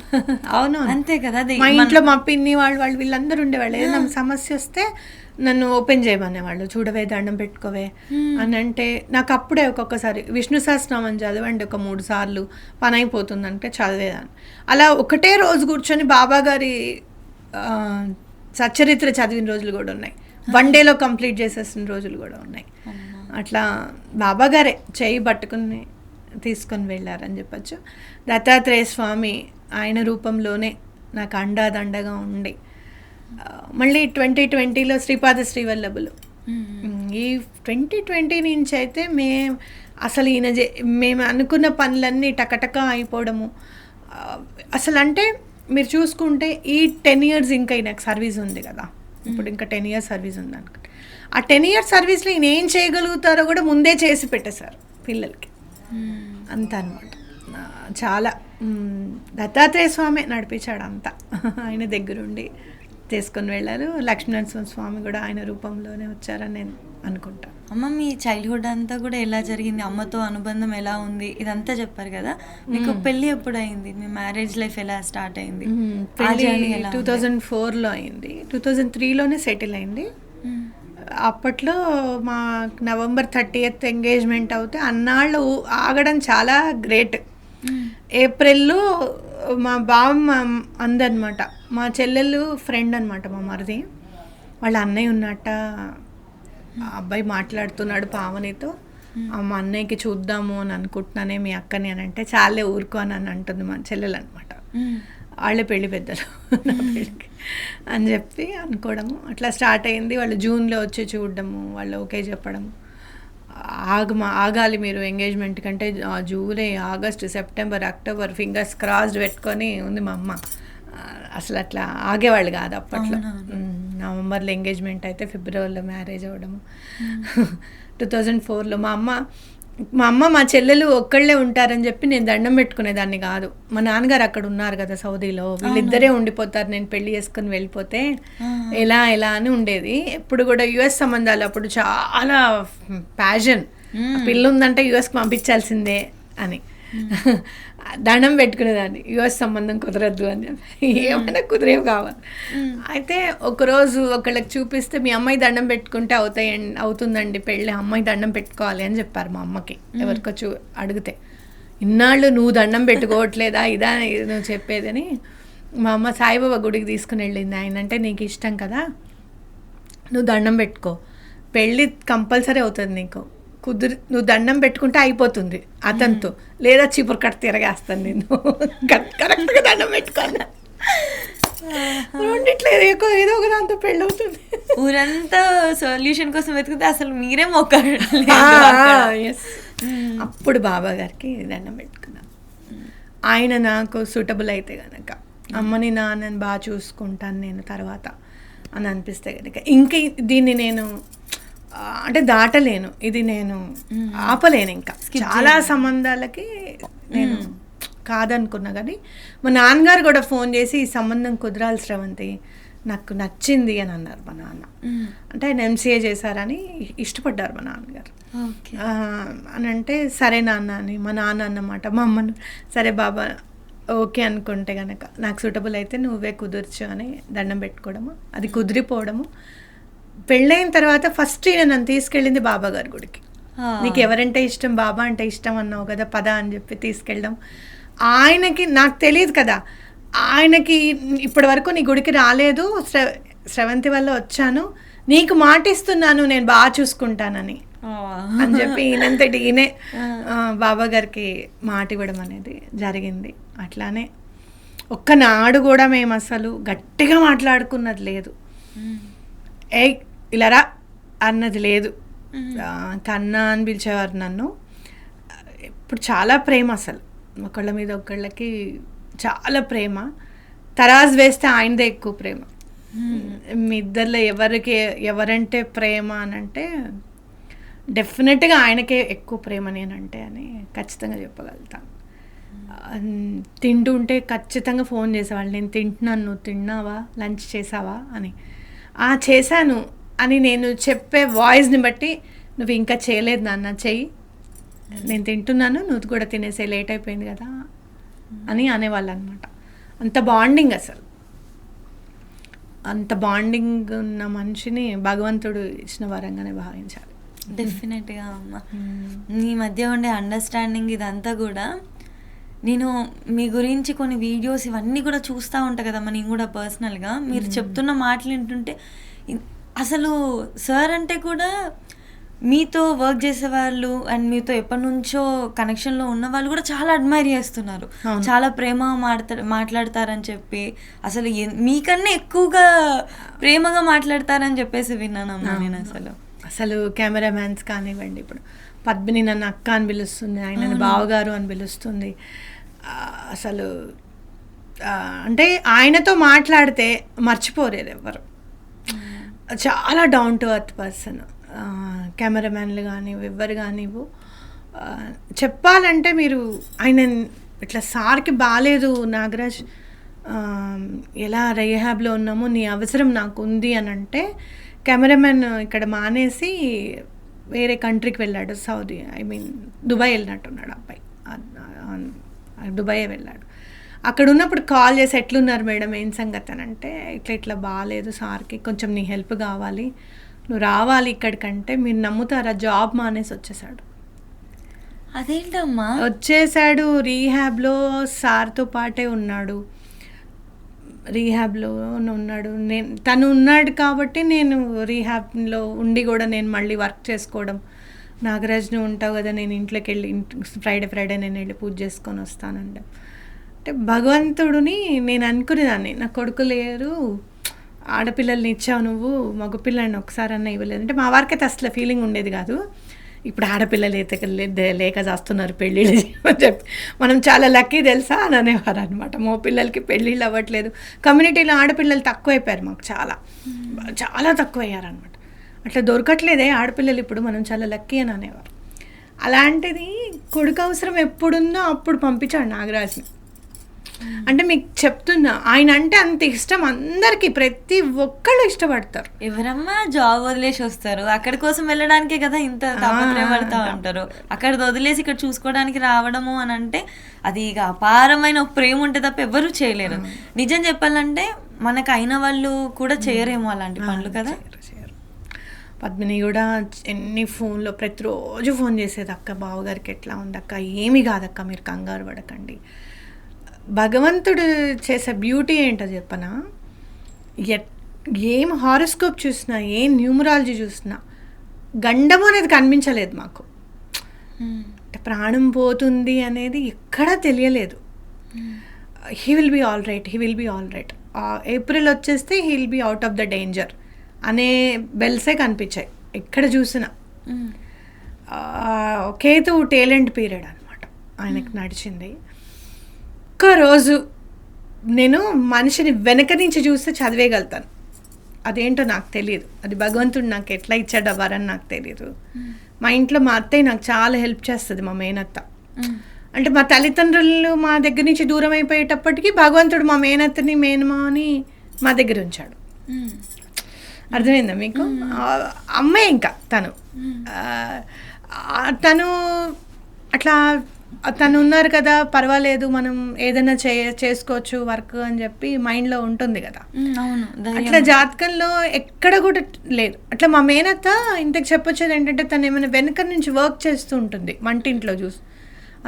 అవును, అంతే కదా. మా ఇంట్లో మా పిన్ని వాళ్ళు వీళ్ళందరూ ఉండేవాళ్ళు. ఏదైనా సమస్య వస్తే నన్ను ఓపెన్ చేయమనేవాళ్ళు, చూడవే దండం పెట్టుకోవే అని అంటే నాకు అప్పుడే ఒక్కొక్కసారి విష్ణు సహస్రనామం చదవండి ఒక 3 సార్లు పని అయిపోతుంది అంటే చదివేదాన్ని. అలా ఒకటే రోజు కూర్చొని బాబా గారి సచ్చరిత్ర చదివిన రోజులు కూడా ఉన్నాయి, 1 డేలో కంప్లీట్ చేసేసిన రోజులు కూడా ఉన్నాయి. అట్లా బాబా గారే చేయి పట్టుకుని తీసుకొని వెళ్ళారని చెప్పచ్చు. దత్తాత్రేయ స్వామి ఆయన రూపంలోనే నాకు అండాదండగా ఉండి, మళ్ళీ 2020లో శ్రీపాద శ్రీవల్లభులు. ఈ 2020 నుంచి అయితే అసలు మేము అనుకున్న పనులన్నీ టకటకా అయిపోవడము. అసలు అంటే మీరు చూసుకుంటే ఈ 10 ఇయర్స్ ఇంకా ఈయనకు సర్వీస్ ఉంది కదా, ఇప్పుడు ఇంకా 10 ఇయర్స్ సర్వీస్ ఉంది అనుకుంటే, ఆ 10 ఇయర్స్ సర్వీస్లో ఈయన ఏం చేయగలుగుతారో కూడా ముందే చేసి పెట్టేశారు పిల్లలకి. అంత అనమాట. చాలా దత్తాత్రేయ స్వామి నడిపించాడు అంతా, ఆయన దగ్గరుండి తీసుకొని వెళ్ళారు. లక్ష్మీనరసింహ స్వామి కూడా ఆయన రూపంలోనే వచ్చారని నేను అనుకుంటాను. అమ్మ, మీ చైల్డ్హుడ్ అంతా కూడా ఎలా జరిగింది, అమ్మతో అనుబంధం ఎలా ఉంది, ఇదంతా చెప్పారు కదా. మీకు పెళ్ళి ఎప్పుడు అయింది, మీ మ్యారేజ్ లైఫ్ ఎలా స్టార్ట్ అయింది? పెళ్ళి 2004లో అయింది, 2003లోనే సెటిల్ అయింది. అప్పట్లో మా November 30th ఎంగేజ్మెంట్ అవుతే అన్నాళ్ళు ఆగడం చాలా గ్రేట్. ఏప్రిల్లో మా బామ్మ అందనమాట, మా చెల్లెలు ఫ్రెండ్ అనమాట, మా మరిది వాళ్ళ అన్నయ్య ఉన్నట్ట, అబ్బాయి మాట్లాడుతున్నాడు పావనితో, మా అన్నయ్యకి చూద్దాము అని అనుకుంటున్నానే మీ అక్కని అని అంటే, చాలే ఊరుకో అని అంటుంది మా చెల్లెలు అనమాట. వాళ్ళే పెళ్లి పెద్దలు నా పెళ్ళికి అని చెప్పి అనుకోవడము, అట్లా స్టార్ట్ అయింది. వాళ్ళు జూన్లో వచ్చి చూడడము, వాళ్ళు ఓకే చెప్పడము. ఆగాలి మీరు ఎంగేజ్మెంట్ కంటే, July, August, September, October fingers crossed పెట్టుకొని ఉంది మా అమ్మ. అసలు అట్లా ఆగేవాళ్ళు కాదు అప్పట్లో. నవంబర్లో ఎంగేజ్మెంట్ అయితే ఫిబ్రవరిలో మ్యారేజ్ అవ్వడము. 2004లో మా అమ్మ మా చెల్లెలు ఒక్కళ్ళే ఉంటారని చెప్పి నేను దండం పెట్టుకునేదాన్ని కాదు. మా నాన్నగారు అక్కడ ఉన్నారు కదా సౌదీలో, వీళ్ళిద్దరే ఉండిపోతారు, నేను పెళ్లి చేసుకుని వెళ్ళిపోతే ఎలా అని ఉండేది. ఎప్పుడు కూడా యుఎస్ సంబంధాలు అప్పుడు చాలా ప్యాషన్, పిల్ల ఉందంటే యుఎస్కి పంపించాల్సిందే అని దండం పెట్టుకునేదాన్ని, యుఎస్ సంబంధం కుదరద్దు అని చెప్పి, ఏమైనా కుదిరేవి కావాలి. అయితే ఒకరోజు ఒకళ్ళకి చూపిస్తే, మీ అమ్మాయి దండం పెట్టుకుంటే అవుతుందండి పెళ్ళి, అమ్మాయి దండం పెట్టుకోవాలి అని చెప్పారు మా అమ్మకి. ఎవరికో అడిగితే, ఇన్నాళ్ళు నువ్వు దండం పెట్టుకోవట్లేదా, ఇదా నువ్వు చెప్పేదని. మా అమ్మ సాయిబాబా గుడికి తీసుకుని వెళ్ళింది. ఆయన అంటే నీకు ఇష్టం కదా, నువ్వు దండం పెట్టుకో, పెళ్ళి కంపల్సరీ అవుతుంది నీకు, నువ్వు దండం పెట్టుకుంటే అయిపోతుంది అతనితో, లేదా చీపురు కట్ట తిరగేస్తాను నేను, కరెక్ట్గా దండం పెట్టుకున్నా, రెండిట్లేదు ఏదో ఒక దాంతో పెళ్ళి అవుతుంది. ఊరంతా సొల్యూషన్ కోసం వెతుకుతే అసలు మీరే మొక్కారు. అప్పుడు బాబా గారికి దండం పెట్టుకున్నా, ఆయన నాకు సూటబుల్ అయితే కనుక అమ్మని నాన్నని బాగా చూసుకుంటాను నేను, తర్వాత అని అనిపిస్తే కనుక ఇంకా దీన్ని నేను అంటే దాటలేను, ఇది నేను ఆపలేను. ఇంకా చాలా సంబంధాలకి నేను కాదనుకున్నా, కానీ మా నాన్నగారు కూడా ఫోన్ చేసి ఈ సంబంధం కుదరాలి శ్రవంతి, నాకు నచ్చింది అని అన్నారు మా నాన్న. అంటే ఆయన MCA చేశారని ఇష్టపడ్డారు మా నాన్నగారు. అని అంటే సరే నాన్న అని మా నాన్న అన్నమాట. మా అమ్మను సరే బాబా ఓకే అనుకుంటే కనుక నాకు సూటబుల్ అయితే నువ్వే కుదుర్చు అని దండం పెట్టుకోవడము, అది కుదిరిపోవడము. పెళ్ళైన తర్వాత ఫస్ట్ నన్ను తీసుకెళ్ళింది బాబా గారి గుడికి. నీకు ఎవరంటే ఇష్టం, బాబా అంటే ఇష్టం అన్నావు కదా, పద అని చెప్పి తీసుకెళ్ళడం. ఆయనకి నాకు తెలియదు కదా, ఆయనకి ఇప్పటి వరకు నీ గుడికి రాలేదు, శ్రవంతి వల్ల వచ్చాను, నీకు మాటిస్తున్నాను నేను బాగా చూసుకుంటానని అని చెప్పి ఈయనే బాబా గారికి మాట ఇవ్వడం అనేది జరిగింది. అట్లానే ఒక్కనాడు కూడా మేము అసలు గట్టిగా మాట్లాడుకున్నది లేదు, ఏ ఇలారా అన్నది లేదు. కన్నా అని పిలిచేవారు నన్ను. ఇప్పుడు చాలా ప్రేమ, అసలు ఒకళ్ళ మీద ఒకళ్ళకి చాలా ప్రేమ. తరాజు వేస్తే ఆయనదే ఎక్కువ ప్రేమ. మీ ఇద్దరిలో ఎవరంటే ప్రేమ అని అంటే డెఫినెట్గా ఆయనకే ఎక్కువ ప్రేమ నేనంటే అని ఖచ్చితంగా చెప్పగలుగుతాను. తింటుంటే ఖచ్చితంగా ఫోన్ చేసేవాళ్ళు, నేను తింటున్నాను, నువ్వు తిన్నావా, లంచ్ చేసావా అని. చేశాను అని నేను చెప్పే వాయిస్ని బట్టి నువ్వు ఇంకా చేయలేదు నాన్న, చెయ్యి, నేను తింటున్నాను, నువ్వు కూడా తినేసే, లేట్ అయిపోయింది కదా అని అనేవాళ్ళు అనమాట. అంత బాండింగ్, అసలు అంత బాండింగ్ ఉన్న మనిషిని భగవంతుడు ఇచ్చిన వరంగానే భావించాలి. డెఫినెట్గా అమ్మ. మీ మధ్య ఉండే అండర్స్టాండింగ్ ఇదంతా కూడా, నేను మీ గురించి కొన్ని వీడియోస్ ఇవన్నీ కూడా చూస్తూ ఉంటాను కదమ్మా, నేను కూడా పర్సనల్గా. మీరు చెప్తున్న మాటలు వింటుంటే అసలు సార్ అంటే కూడా మీతో వర్క్ చేసేవాళ్ళు అండ్ మీతో ఎప్పటి నుంచో కనెక్షన్లో ఉన్న వాళ్ళు కూడా చాలా అడ్మైర్ చేస్తున్నారు, చాలా ప్రేమ మాట్లాడతారని చెప్పి, అసలు మీకన్నా ఎక్కువగా ప్రేమగా మాట్లాడతారని చెప్పేసి విన్నానమ్మా నేను. అసలు కెమెరామ్యాన్స్ కానివ్వండి, ఇప్పుడు పద్మిని నన్ను అక్క అని పిలుస్తుంది, ఆయన బావగారు అని పిలుస్తుంది. అసలు అంటే ఆయనతో మాట్లాడితే మర్చిపోలేరు ఎవరు. చాలా డౌన్ టు అర్త్ పర్సన్. కెమెరామ్యాన్లు కానీ ఎవ్వరు కానీ చెప్పాలంటే, మీరు ఆయన ఇట్లా సార్కి బాగాలేదు నాగరాజ్, ఎలా రీహాబ్లో ఉన్నామో, నీ అవసరం నాకు ఉంది అని అంటే, కెమెరామెన్ ఇక్కడ మానేసి వేరే కంట్రీకి వెళ్ళాడు, సౌదీ, దుబాయ్ వెళ్ళినట్టున్నాడు అబ్బాయి, దుబాయ్ వెళ్ళాడు. అక్కడ ఉన్నప్పుడు కాల్ చేసి ఎట్లున్నారు మేడం, ఏం సంగతి అని అంటే, ఇట్లా బాగాలేదు సార్కి, కొంచెం నీ హెల్ప్ కావాలి, నువ్వు రావాలి ఇక్కడికంటే. మీరు నమ్ముతారా, జాబ్ మానేసి వచ్చేసాడు. అదేంటమ్మా? వచ్చేసాడు, రీహాబ్లో సార్తో పాటే ఉన్నాడు, రీహాబ్లో ఉన్నాడు. తను ఉన్నాడు కాబట్టి నేను రీహాబ్లో ఉండి కూడా నేను మళ్ళీ వర్క్ చేసుకోవడం. నాగరాజ్ నువ్వు ఉంటావు కదా, నేను ఇంట్లోకి వెళ్ళి ఫ్రైడే నేను వెళ్ళి పూజ చేసుకొని వస్తానండి. అంటే భగవంతుడిని నేను అనుకునేదాన్ని, నా కొడుకు లేరు, ఆడపిల్లల్ని ఇచ్చావు నువ్వు, మగపిల్లల్ని ఒకసారి అన్న ఇవ్వలేదు అంటే. మా వారికి అయితే అసలు ఫీలింగ్ ఉండేది కాదు. ఇప్పుడు ఆడపిల్లలు లేక చేస్తున్నారు పెళ్ళిళ్ళు అని చెప్పి, మనం చాలా లక్కీ తెలుసా అని అనేవారు అనమాట. మా పిల్లలకి పెళ్ళిళ్ళు అవ్వట్లేదు, కమ్యూనిటీలో ఆడపిల్లలు తక్కువైపోయారు, మాకు చాలా చాలా తక్కువయ్యారనమాట. అట్లా దొరకట్లేదే ఆడపిల్లలు ఇప్పుడు, మనం చాలా లక్కీ అని అనేవారు. అలాంటిది కొడుకు అవసరం ఎప్పుడుందో అప్పుడు పంపించాడు నాగరాజ్ని. అంటే మీకు చెప్తున్నా, ఆయన అంటే అంత ఇష్టం అందరికి, ప్రతి ఒక్కళ్ళు ఇష్టపడతారు. ఎవరమ్మా జాబ్ వదిలేసి వస్తారు, అక్కడి కోసం వెళ్ళడానికే కదా ఇంత తాపత్రయపడతా ఉంటారు. అక్కడ వదిలేసి ఇక్కడ చూసుకోవడానికి రావడము అని అంటే, అది ఇక అపారమైన ప్రేమ ఉంటే తప్ప ఎవరు చేయలేరు. నిజం చెప్పాలంటే మనకు అయిన వాళ్ళు కూడా చేయరేమో అలాంటి పనులు కదా. పద్మిని కూడా ఎన్ని ఫోన్లో ప్రతిరోజు ఫోన్ చేసేది, అక్క బావగారికి ఎట్లా ఉంది అక్క, ఏమి కాదక్క మీరు కంగారు పడకండి. భగవంతుడు చేసే బ్యూటీ ఏంటో చెప్పనా, ఏం హారోస్కోప్ చూసినా, ఏం న్యూమరాలజీ చూసినా గండం అనేది కనిపించలేదు మాకు. అంటే ప్రాణం పోతుంది అనేది ఎక్కడా తెలియలేదు. He will be all right. April వచ్చేస్తే he will be out of the danger అనే బెల్సే కనిపించాయి ఎక్కడ చూసినా. కేతు టేలెంట్ పీరియడ్ అనమాట ఆయనకు నడిచింది. ఒక్కరోజు నేను మనిషిని వెనక నుంచి చూస్తే చదివేయగలుగుతాను, అదేంటో నాకు తెలియదు, అది భగవంతుడు నాకు ఎట్లా ఇచ్చాడు వరని నాకు తెలియదు. మా ఇంట్లో మా అత్తయ్య నాకు చాలా హెల్ప్ చేస్తుంది, మా మేనత్త. అంటే మా తల్లిదండ్రులు మా దగ్గర నుంచి దూరం అయిపోయేటప్పటికి భగవంతుడు మా మేనత్తని మేనమాని మా దగ్గర ఉంచాడు. అర్థమైందా మీకు? అమ్మే ఇంకా తను అట్లా తను ఉన్నారు కదా, పర్వాలేదు మనం ఏదైనా చేసుకోవచ్చు వర్క్ అని చెప్పి మైండ్లో ఉంటుంది కదా. అట్లా జాతకంలో ఎక్కడ కూడా లేదు. అట్లా మా మేనత్త ఇంతకు చెప్పొచ్చేది ఏంటంటే, తను ఏమైనా వెనక నుంచి వర్క్ చేస్తూ ఉంటుంది వంటింట్లో చూసి,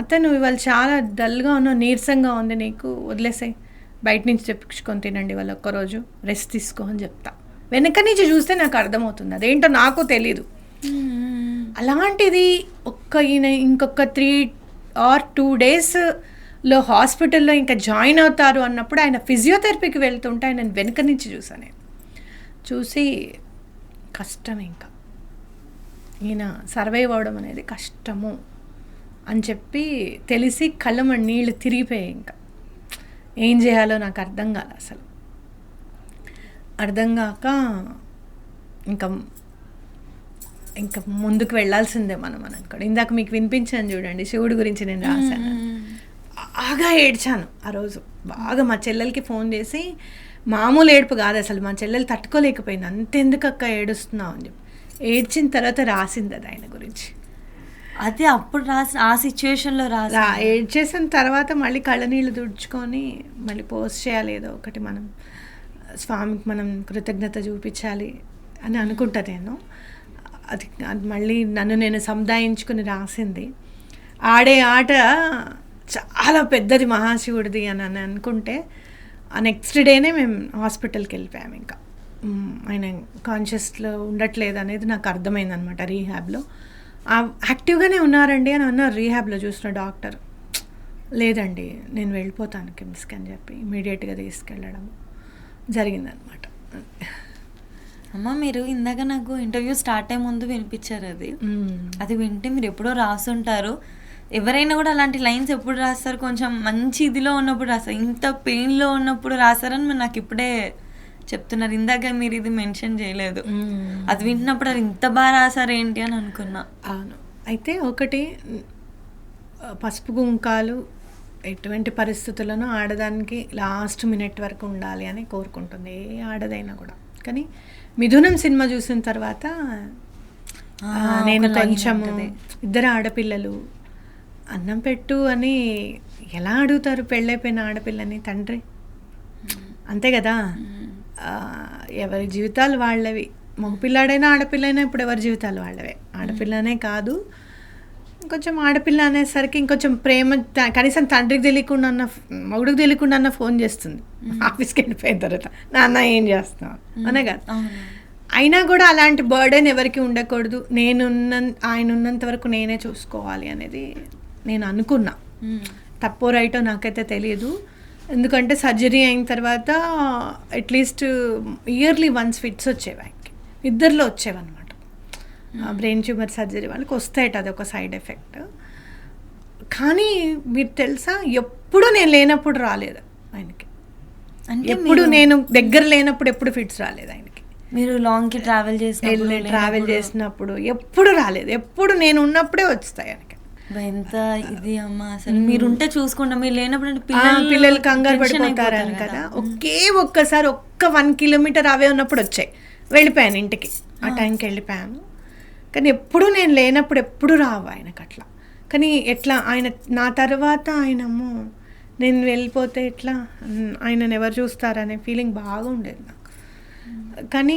అత్త నువ్వు ఇవాళ చాలా డల్గా ఉన్నావు, నీరసంగా ఉంది, నీకు వదిలేసాయి, బయట నుంచి తెప్పించుకొని తినండి వాళ్ళు ఒక్కరోజు రెస్ట్ తీసుకో అని చెప్తా. వెనక నుంచి చూస్తే నాకు అర్థమవుతుంది, అదేంటో నాకు తెలీదు. అలాంటిది ఈయన ఇంకొక 3 or 2 daysలో హాస్పిటల్లో ఇంకా జాయిన్ అవుతారు అన్నప్పుడు ఆయన ఫిజియోథెరపీకి వెళ్తుంటే ఆయన వెనక నుంచి చూసాను. నేను చూసి కష్టం, ఇంకా ఈయన సర్వైవ్ అవ్వడం అనేది కష్టము అని చెప్పి తెలిసి కళ్ళమ నీళ్ళు తిరిగిపోయాయి. ఇంకా ఏం చేయాలో నాకు అర్థం కాదు, అసలు అర్థం కాక ఇంకా ముందుకు వెళ్ళాల్సిందే మనం అనుకోండి. ఇందాక మీకు వినిపించాను చూడండి, శివుడి గురించి నేను రాశాను. బాగా ఏడ్చాను ఆ రోజు, బాగా మా చెల్లెలకి ఫోన్ చేసి, మామూలు ఏడుపు కాదు అసలు, మా చెల్లెలు తట్టుకోలేకపోయింది, అంతెందుకు అక్క ఏడుస్తున్నావు అని చెప్పి ఏడ్చిన తర్వాత రాసింది అది ఆయన గురించి. అది అప్పుడు రాసి ఆ సిచ్యువేషన్లో ఏడ్చేసిన తర్వాత మళ్ళీ కళ్ళనీళ్ళు తుడుచుకొని మళ్ళీ పోస్ట్ చేయాలి, ఏదో ఒకటి మనం స్వామికి మనం కృతజ్ఞత చూపించాలి అని అనుకుంటా నేను. అది మళ్ళీ నన్ను నేను సముదాయించుకుని రాసింది. ఆడే ఆట చాలా పెద్దది మహాశివుడిది అని అనుకుంటే ఆ నెక్స్ట్ డేనే మేము హాస్పిటల్కి వెళ్ళిపోయాము. ఇంకా ఆయన కాన్షియస్లో ఉండట్లేదు అనేది నాకు అర్థమైంది అనమాట. రీహాబ్లో యాక్టివ్గానే ఉన్నారండి అని అన్నారు రీహాబ్లో చూసిన డాక్టర్. లేదండి నేను వెళ్ళిపోతాను కిమ్స్కి అని చెప్పి ఇమీడియట్గా తీసుకెళ్ళడం జరిగిందనమాట. అమ్మ మీరు ఇందాక నాకు ఇంటర్వ్యూ స్టార్ట్ అయ్యే ముందు వినిపించారు, అది వింటే మీరు ఎప్పుడో రాసుంటారు. ఎవరైనా కూడా అలాంటి లైన్స్ ఎప్పుడు రాస్తారు, కొంచెం మంచి ఇదిలో ఉన్నప్పుడు రాస్తారు, ఇంత పెయిన్లో ఉన్నప్పుడు రాస్తారని మీరు నాకు ఇప్పుడే చెప్తున్నారు. ఇందాక మీరు ఇది మెన్షన్ చేయలేదు, అది వింటున్నప్పుడు అది ఇంత బాగా రాశారు ఏంటి అని అనుకున్నా. అవును, అయితే ఒకటి పసుపు కుంకాలు ఎటువంటి పరిస్థితుల్లోనూ ఆడదానికి లాస్ట్ మినిట్ వరకు ఉండాలి అని కోరుకుంటుంది ఏ ఆడదైనా కూడా. కానీ మిథునం సినిమా చూసిన తర్వాత నేను కొంచెము, 2 ఆడపిల్లలు అన్నం పెట్టు అని ఎలా అడుగుతారు పెళ్ళైపోయిన ఆడపిల్లని తండ్రి, అంతే కదా. ఎవరి జీవితాలు వాళ్ళవి, మగపిల్లాడైనా ఆడపిల్లైనా ఇప్పుడు ఎవరి జీవితాలు వాళ్ళవే. ఆడపిల్లనే కాదు, కొంచెం ఆడపిల్ల అనేసరికి ఇంకొంచెం ప్రేమ, కనీసం తండ్రికి తెలియకుండా అన్న, మగుడికి తెలియకుండా అన్న ఫోన్ చేస్తుంది ఆఫీస్కి వెళ్ళిపోయిన తర్వాత, నాన్న ఏం చేస్తున్నావు అనే కాదు. అయినా కూడా అలాంటి బర్డెన్ ఎవరికి ఉండకూడదు, ఆయన ఉన్నంత వరకు నేనే చూసుకోవాలి అనేది నేను అనుకున్నా. తప్పో రైటో నాకైతే తెలియదు, ఎందుకంటే సర్జరీ అయిన తర్వాత అట్లీస్ట్ ఇయర్లీ 1 ఫిట్స్ వచ్చేవి ఆయనకి, 2లో వచ్చేవన్నమాట. బ్రెయిన్ ట్యూమర్ సర్జరీ వాళ్ళకి వస్తాయట, అది ఒక సైడ్ ఎఫెక్ట్. కానీ మీరు తెలుసా, ఎప్పుడు నేను లేనప్పుడు రాలేదు ఆయనకి, ఎప్పుడు నేను దగ్గర లేనప్పుడు ఎప్పుడు ఫిట్స్ రాలేదు ఆయనకి. మీరు లాంగ్కి ట్రావెల్ చేసినప్పుడు ఎప్పుడు రాలేదు, ఎప్పుడు నేను ఉన్నప్పుడే వస్తాయి ఆయనకి. ఎంత ఇది అమ్మ, అసలు మీరుంటే చూసుకుంటా, మీరు లేనప్పుడు పిల్లలు కంగారు పడిపోతారని కదా. ఒక్కసారి 1 కిలోమీటర్ అవే ఉన్నప్పుడు వచ్చాయి, వెళ్ళిపోయాను ఇంటికి, ఆ టైంకి వెళ్ళిపోయాను. కానీ ఎప్పుడు నేను లేనప్పుడు ఎప్పుడు రావు ఆయనకు అట్లా. కానీ ఎట్లా ఆయన నా తర్వాత ఆయనమ్మో నేను వెళ్ళిపోతే ఎట్లా, ఆయనను ఎవరు చూస్తారనే ఫీలింగ్ బాగా ఉండేది నాకు. కానీ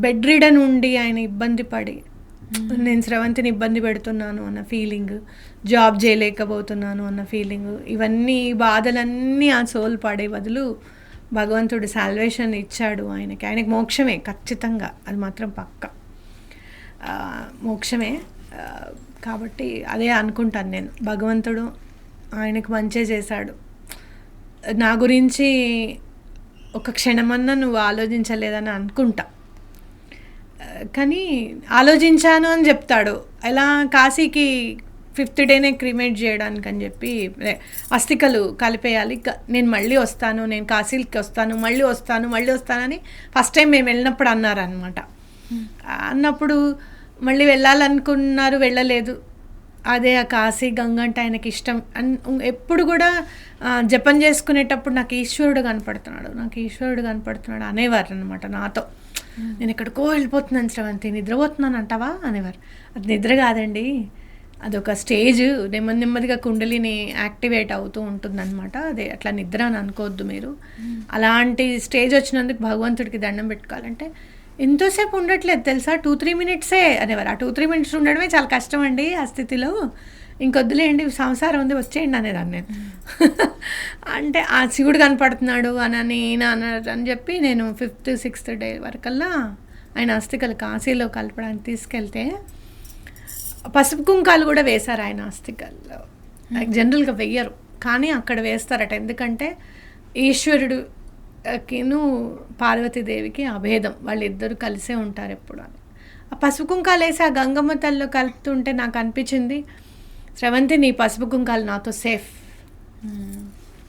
బెడ్ రిడన్ ఉండి ఆయన ఇబ్బంది పడి, నేను స్రవంతిని ఇబ్బంది పెడుతున్నాను అన్న ఫీలింగ్, జాబ్ చేయలేకపోతున్నాను అన్న ఫీలింగ్, ఇవన్నీ బాధలన్నీ ఆ సోల్ పడే బదులు భగవంతుడు సాల్వేషన్ ఇచ్చాడు ఆయనకి మోక్షమే ఖచ్చితంగా, అది మాత్రం పక్కా మోక్షమే. కాబట్టి అదే అనుకుంటాను నేను, భగవంతుడు ఆయనకు మంచే చేశాడు. నా గురించి ఒక క్షణమన్నా నువ్వు ఆలోచించలేదని అనుకుంటా, కానీ ఆలోచించాను అని చెప్తాడు. ఎలా కాశీకి 5th డేనే క్రిమేట్ చేయడానికి అని చెప్పి అస్థికలు కలిపేయాలి, నేను మళ్ళీ వస్తాను, నేను కాశీకి వస్తాను, మళ్ళీ వస్తానని ఫస్ట్ టైం మేము వెళ్ళినప్పుడు అన్నారనమాట. అన్నప్పుడు మళ్ళీ వెళ్ళాలనుకున్నారు, వెళ్ళలేదు. అదే ఆ కాశీ గంగ అంటే ఆయనకి ఇష్టం. ఎప్పుడు కూడా జపం చేసుకునేటప్పుడు నాకు ఈశ్వరుడు కనపడుతున్నాడు అనేవారు అనమాట నాతో. నేను ఎక్కడికో వెళ్ళిపోతున్నాను శ్రవంతి, నిద్రపోతున్నాను అంటావా అనేవారు. అది నిద్ర కాదండి, అదొక స్టేజ్, నెమ్మదిగా కుండలిని యాక్టివేట్ అవుతూ ఉంటుందన్నమాట. అదే అట్లా నిద్ర అని అనుకోవద్దు మీరు. అలాంటి స్టేజ్ వచ్చినందుకు భగవంతుడికి దండం పెట్టుకోవాలంటే ఎంతోసేపు ఉండట్లేదు తెలుసా, 2-3 మినిట్సే అనేవారు. ఆ 2-3 మినిట్స్ ఉండడమే చాలా కష్టం అండి ఆ స్థితిలో, ఇంకొద్దులేండి సంసారం ఉంది వచ్చేయండి అనేదాన్ని నేను. అంటే ఆ శివుడు కనపడుతున్నాడు అని అని చెప్పి నేను 5th 6th డే వరకల్లా ఆయన అస్థికలు కాశీలో కలపడానికి తీసుకెళ్తే పసుపు కుంకాలు కూడా వేశారు ఆయన అస్థికల్లో. జనరల్గా వెయ్యరు కానీ అక్కడ వేస్తారట, ఎందుకంటే ఈశ్వరుడుకిను పార్వతీదేవికి అభేదం, వాళ్ళిద్దరూ కలిసే ఉంటారు ఎప్పుడు అని. ఆ పసుపు కుంకాలు వేసి ఆ గంగమ్మ తల్లిలో కలుపుతుంటే నాకు అనిపించింది, శ్రవంతి నీ పసుపు కుంకాలు నాతో సేఫ్,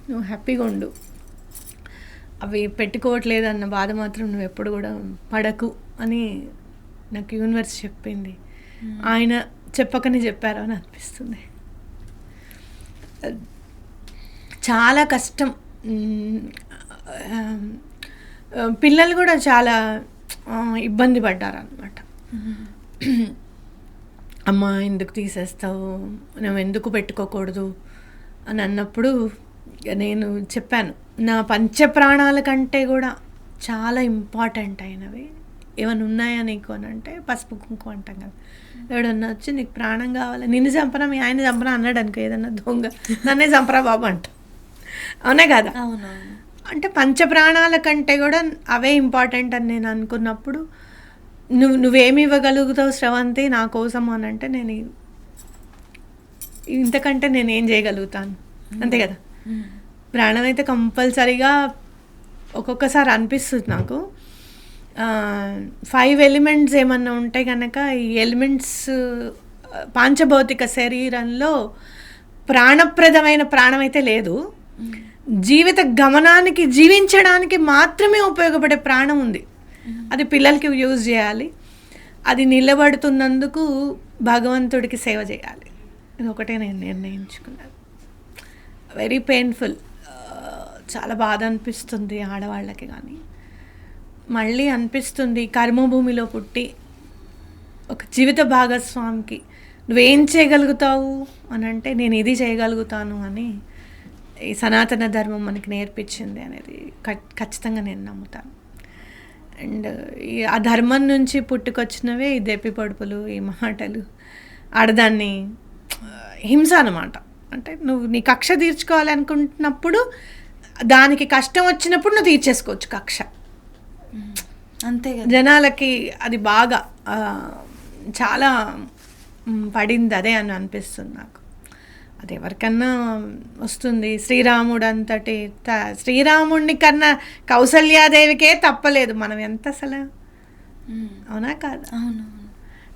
నువ్వు హ్యాపీగా ఉండు, అవి పెట్టుకోవట్లేదు అన్న బాధ మాత్రం నువ్వు ఎప్పుడు కూడా పడకు అని నాకు యూనివర్స్ చెప్పింది. ఆయన చెప్పకనే చెప్పారు అని అనిపిస్తుంది. చాలా కష్టం. పిల్లలు కూడా చాలా ఇబ్బంది పడ్డారు అన్నమాట. అమ్మ ఎందుకు తీసేస్తావు, నువ్వు ఎందుకు పెట్టుకోకూడదు అని అన్నప్పుడు నేను చెప్పాను, నా పంచప్రాణాల కంటే కూడా చాలా ఇంపార్టెంట్ అయినవి ఏమైనా ఉన్నాయా నీకు అని అంటే పసుపు కుంకుమ అంటాం కదా. ఎవడన్నా వచ్చి నీకు ప్రాణం కావాలి, నిన్ను చంపనా మీ ఆయన చంపనా అన్నాడు అనుకో, ఏదన్నా దొంగ నన్నే చంపరా బాబు అంట, అవునే కదా. అంటే పంచప్రాణాల కంటే కూడా అవే ఇంపార్టెంట్ అని నేను అనుకున్నప్పుడు నువ్వేమి ఇవ్వగలుగుతావు శ్రవంతి నా కోసం అని అంటే నేను ఇంతకంటే నేను ఏం చేయగలుగుతాను, అంతే కదా. ప్రాణం అయితే కంపల్సరీగా ఒక్కొక్కసారి అనిపిస్తుంది నాకు 5 ఎలిమెంట్స్ ఏమన్నా ఉంటే కనుక ఈ ఎలిమెంట్స్ పాంచభౌతిక శరీరంలో ప్రాణప్రదమైన ప్రాణం అయితే లేదు, జీవిత గమనానికి జీవించడానికి మాత్రమే ఉపయోగపడే ప్రాణం ఉంది. అది పిల్లలకి యూజ్ చేయాలి, అది నిలబడుతున్నందుకు భగవంతుడికి సేవ చేయాలి, ఇది ఒకటే నేను నిర్ణయించుకున్నాను. వెరీ పెయిన్ఫుల్, చాలా బాధ అనిపిస్తుంది ఆడవాళ్ళకి. కానీ మళ్ళీ అనిపిస్తుంది కర్మభూమిలో పుట్టి ఒక జీవిత భాగస్వామికి నువ్వేం చేయగలుగుతావు అని అంటే నేను ఇది చేయగలుగుతాను అని ఈ సనాతన ధర్మం మనకి నేర్పించింది అనేది ఖచ్చితంగా నేను నమ్ముతాను. అండ్ ఆ ధర్మం నుంచి పుట్టుకొచ్చినవే ఈ దెప్పి పొడుపులు, ఈ మాటలు, ఆడదాన్ని హింస అన్నమాట. అంటే నువ్వు నీ కక్ష తీర్చుకోవాలి అనుకుంటున్నప్పుడు దానికి కష్టం వచ్చినప్పుడు నువ్వు తీర్చేసుకోవచ్చు కక్ష, అంతే కదా. జనాలకి అది బాగా చాలా పడింది అదే అని అనిపిస్తుంది నాకు. అది ఎవరికన్నా వస్తుంది. శ్రీరాముడిని కన్నా కౌసల్యాదేవికే తప్పలేదు, మనం ఎంత అసలు అవునా కాదు. అవును,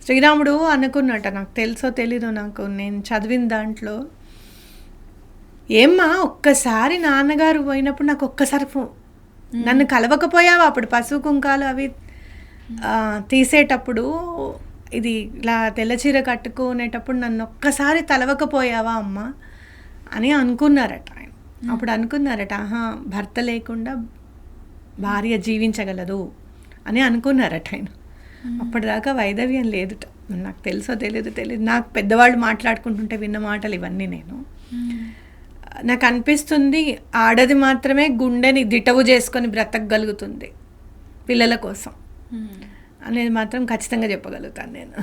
శ్రీరాముడు అనుకున్నట్ట, నాకు తెలుసో తెలీదో, నాకు నేను చదివిన దాంట్లో ఏమ్మా ఒక్కసారి నాన్నగారు పోయినప్పుడు నాకు ఒక్కసారి నన్ను కలవకపోయావా, అప్పుడు పసుపు కుంకాలు అవి తీసేటప్పుడు ఇది ఇలా తెల్లచీర కట్టుకునేటప్పుడు నన్ను ఒక్కసారి తలవకపోయావా అమ్మ అని అనుకున్నారట ఆయన. అప్పుడు అనుకున్నారట, భర్త లేకుండా భార్య జీవించగలదు అని అనుకున్నారట ఆయన. అప్పటిదాకా వైదవ్యం లేదుట, నాకు తెలుసో తెలియదు. నాకు పెద్దవాళ్ళు మాట్లాడుకుంటుంటే విన్న మాటలు ఇవన్నీ. నాకు అనిపిస్తుంది ఆడది మాత్రమే గుండెని దిటవు చేసుకొని బ్రతకగలుగుతుంది పిల్లల కోసం అనేది మాత్రం ఖచ్చితంగా చెప్పగలుగుతాను నేను.